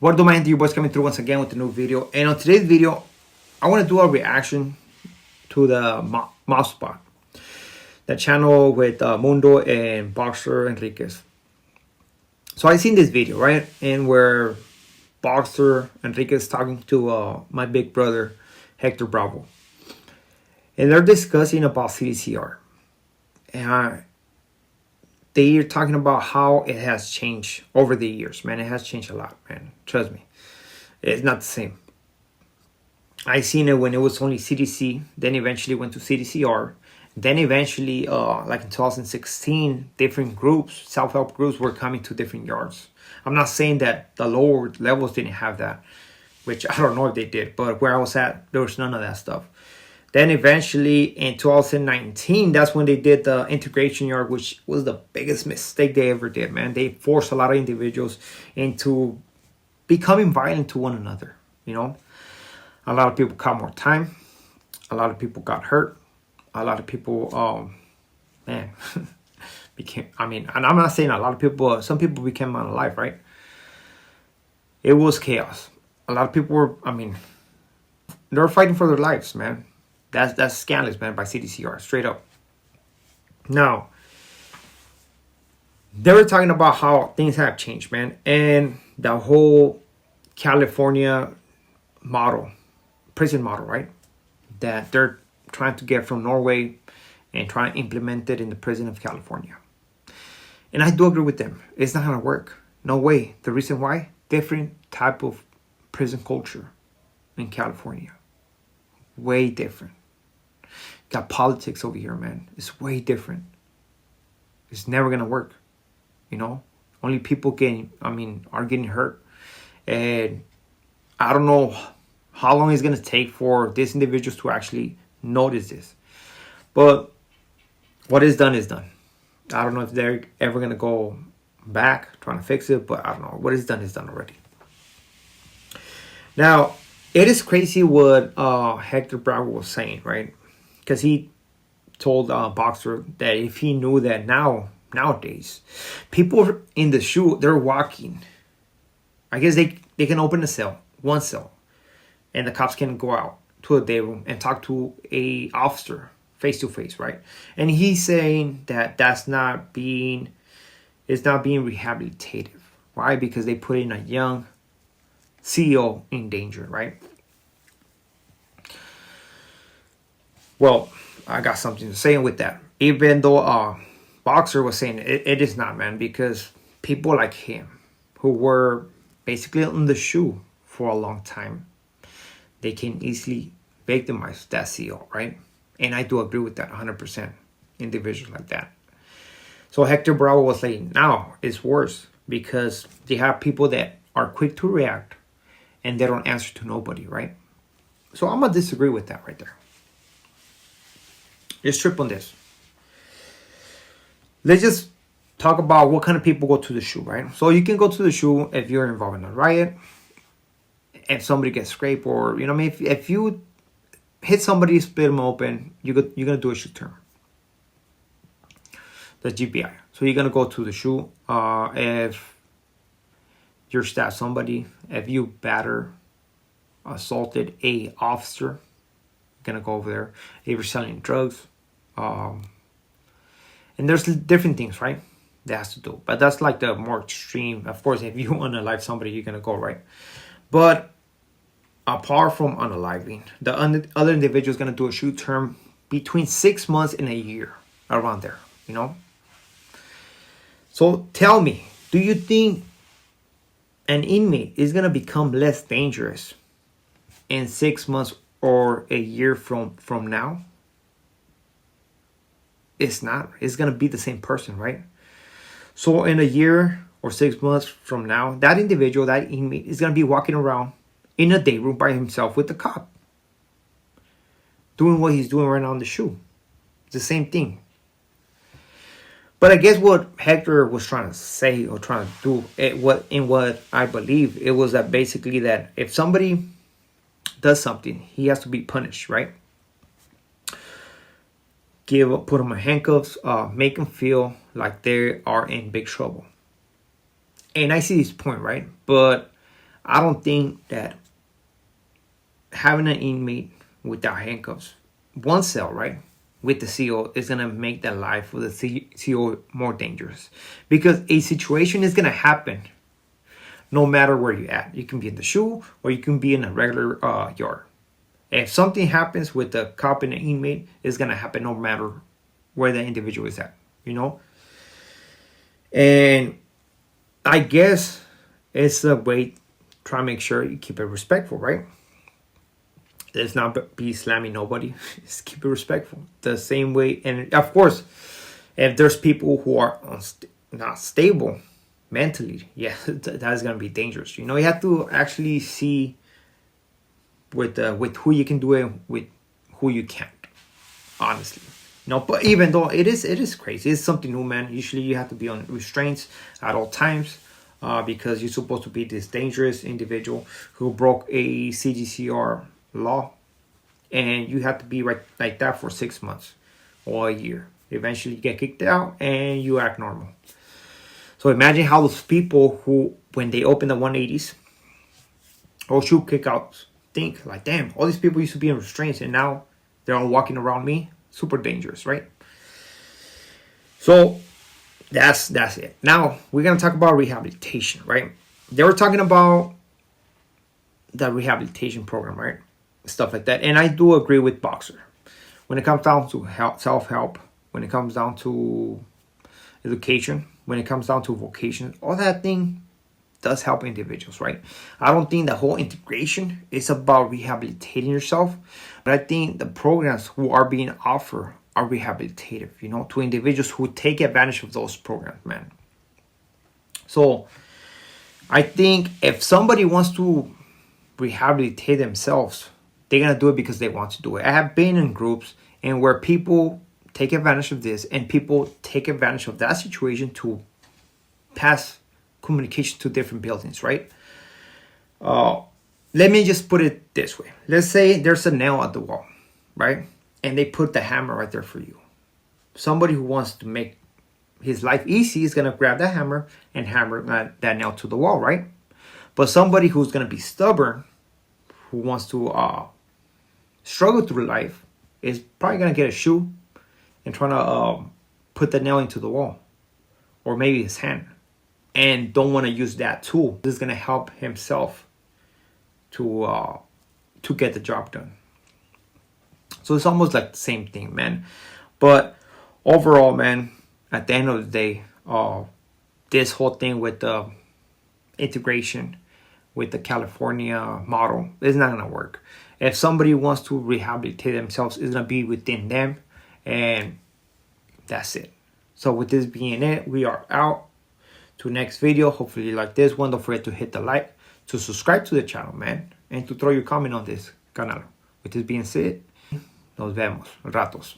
What do my gente, your boys coming through once again with a new video. And on today's video, I want to do a reaction to the Mouse Spot, the channel with Mundo and Boxer Enriquez. So I seen this video, right? And where Boxer Enriquez talking to my big brother, Hector Bravo. And they're discussing about CDCR. And they're talking about how it has changed over the years, man. It has changed a lot, man. Trust me. It's not the same. I seen it when it was only CDC, then eventually went to CDCR. Then eventually, like in 2016, different groups, self-help groups were coming to different yards. I'm not saying that the lower levels didn't have that, which I don't know if they did, but where I was at, there was none of that stuff. Then eventually in 2019, that's when they did the integration yard, which was the biggest mistake they ever did, man. They forced a lot of individuals into becoming violent to one another, you know. A lot of people caught more time. A lot of people got hurt. A lot of people, man, became, and I'm not saying a lot of people, some people became unalive, right? It was chaos. A lot of people were, they were fighting for their lives, man. That's scandalous, man, by CDCR, straight up. Now, they were talking about how things have changed, man, and the whole California model, prison model, right, that they're trying to get from Norway and trying to implement it in the prison of California. And I do agree with them. It's not gonna work. No way. The reason why? Different type of prison culture in California. Way different. Got politics over here, man. It's way different. It's never gonna work. You know? Only people are getting hurt. And I don't know how long it's gonna take for these individuals to actually notice this. But what is done is done. I don't know if they're ever gonna go back trying to fix it, but I don't know. What is done already. Now, it is crazy what Hector Bravo was saying, right? Because he told Boxer that if he knew that nowadays, people in the shoe, they're walking. I guess they can open a cell, one cell, and the cops can go out to a day room and talk to a officer face to face, right? And he's saying that it's not being rehabilitative. Why? Because they put in a young CEO in danger, right? Well, I got something to say with that. Even though Boxer was saying it is not, man, because people like him who were basically in the shoe for a long time, they can easily victimize that CEO, right? And I do agree with that 100%. Individuals like that. So Hector Bravo was saying now it's worse because they have people that are quick to react and they don't answer to nobody, right? So I'm going to disagree with that right there. Let's trip on this. Let's just talk about what kind of people go to the shoe, right? So you can go to the shoe if you're involved in a riot, if somebody gets scraped, or, if you hit somebody, split them open, you're going to do a shoe term. The GBI. So you're going to go to the shoe. If you stab somebody, if you assaulted a officer, you're going to go over there. If you're selling drugs. And there's different things, right? That has to do. But that's like the more extreme. Of course, if you want to unalive somebody, you're going to go, right? But apart from unaliving, the other individual is going to do a shoe term between 6 months and a year, around there, you know? So tell me, do you think an inmate is going to become less dangerous in 6 months or a year from now? It's not. It's going to be the same person, right? So in a year or 6 months from now, that individual, that inmate, is going to be walking around in a day room by himself with the cop, doing what he's doing right now in the shoe. It's the same thing. But I guess what Hector was trying to say or trying to do, what I believe, it was that basically that if somebody does something, he has to be punished, right? Put them in handcuffs, make them feel like they are in big trouble. And I see this point, right? But I don't think that having an inmate without handcuffs, one cell, right, with the CO is going to make the life of the CO more dangerous, because a situation is going to happen no matter where you're at. You can be in the SHU or you can be in a regular yard. If something happens with the cop and the inmate, it's going to happen no matter where the individual is at, you know? And I guess it's a way to try to make sure you keep it respectful, right? Let's not be slamming nobody. Just keep it respectful. The same way, and of course, if there's people who are not stable mentally, yeah, that's gonna be dangerous. You know, you have to actually see with who you can do it, with who you can't. Honestly, no. But even though it is crazy, it's something new, man. Usually, you have to be on restraints at all times. Because you're supposed to be this dangerous individual who broke a CGCR law, and you have to be right like that for 6 months or a year. Eventually you get kicked out and you act normal. So imagine how those people who, when they open the 180s or SHU kickouts, think like, damn, all these people used to be in restraints and now they're all walking around me. Super dangerous, right? So that's it. Now we're gonna talk about rehabilitation, right? They were talking about the rehabilitation program, right? Stuff like that. And I do agree with Boxer. When it comes down to self-help, when it comes down to education, when it comes down to vocation, all that thing does help individuals, right? I don't think the whole integration is about rehabilitating yourself, but I think the programs who are being offered are rehabilitative, you know, to individuals who take advantage of those programs, man. So I think if somebody wants to rehabilitate themselves, they're gonna do it because they want to do it. I have been in groups and where people take advantage of this and people take advantage of that situation to pass communication to different buildings, right? Let me just put it this way. Let's say there's a nail at the wall, right? And they put the hammer right there for you. Somebody who wants to make his life easy is going to grab that hammer and hammer that nail to the wall, right? But somebody who's going to be stubborn, who wants to struggle through life, is probably going to get a shoe and trying to put the nail into the wall. Or maybe his hand. And don't want to use that tool. This is going to help himself to get the job done. So it's almost like the same thing, man. But overall, man, at the end of the day, this whole thing with the integration with the California model is not going to work. If somebody wants to rehabilitate themselves, it's going to be within them. And that's it. So with this being it, we are out. To next video. Hopefully you like this one. Don't forget to hit the like, to subscribe to the channel, man. And to throw your comment on this canal. With this being said, nos vemos. Ratos.